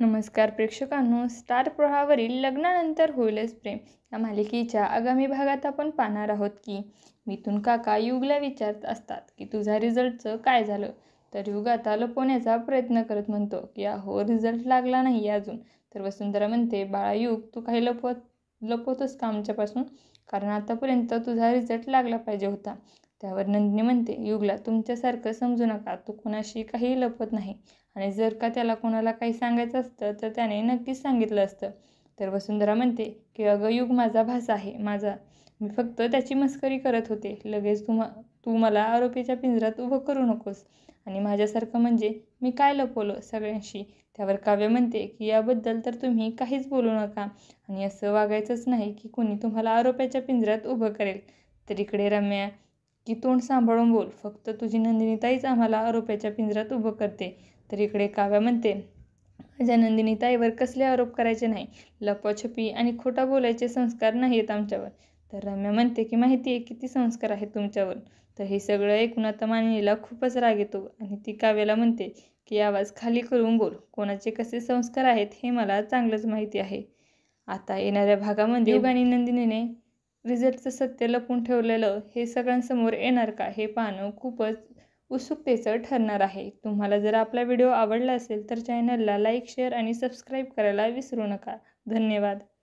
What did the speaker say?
नमस्कार प्रेक्षकांनो, स्टार प्रवाहावरील लग्नानंतर होईलच प्रेम या मालिकेच्या आगामी भागात आपण पाहणार आहोत की मिथुन काका युगला विचारत असतात की तुझा रिझल्टचं काय झालं. तर युग आता लपवण्याचा प्रयत्न करत म्हणतो की अहो रिझल्ट लागला नाही अजून. तर वसुंधरा म्हणते, बाळा युग, तू काही लपवतोस का आमच्यापासून? कारण आतापर्यंत तुझा रिझल्ट लागला पाहिजे होता. त्यावर नंदिनी म्हणते, युगला तुमच्यासारखं समजू नका, तू कोणाशी काही लपवत नाही आणि जर का त्याला कोणाला काही सांगायचं असतं तर त्याने नक्कीच सांगितलं असतं. तर वसुंधरा म्हणते की अगं युग, माझा भाचा आहे माझा, मी फक्त त्याची मस्करी करत होते. लगेच तू मला आरोपीच्या पिंजऱ्यात उभं करू नकोस. आणि माझ्यासारखं म्हणजे मी काय लपवलं सगळ्यांशी? त्यावर काव्य म्हणते की याबद्दल तर तुम्ही काहीच बोलू नका आणि असं वागायचंच नाही की कोणी तुम्हाला आरोपाच्या पिंजऱ्यात उभं करेल. तर इकडे रम्या की तोंड सांभाळून बोल, फक्त तुझी नंदिनीताईच आम्हाला आरोपाच्या पिंजऱ्यात उभं करते. तर इकडे काव्या म्हणते, माझ्या नंदिनीताईवर कसले आरोप करायचे नाही, लपवाछपी आणि खोटा बोलायचे संस्कार नाहीत आमच्यावर. तर रम्या म्हणते की माहिती आहे किती संस्कार आहेत तुमच्यावर. तर हे सगळं ऐकून आता मानिनीला खूपच राग येतो आणि ती काव्याला म्हणते की आवाज खाली करून बोल, कोणाचे कसे संस्कार आहेत हे मला चांगलंच माहिती आहे. आता येणाऱ्या भागामध्ये युग आणि नंदिनीने रिझल्टचं सत्य लपवून ठेवलेलं हे सगळ्यांसमोर येणार का, हे पाहणं खूपच उत्सुकतेचं ठरणार आहे. तुम्हाला जर आपला व्हिडिओ आवडला असेल तर चॅनलला लाईक, शेअर आणि सबस्क्राईब करायला विसरू नका. धन्यवाद.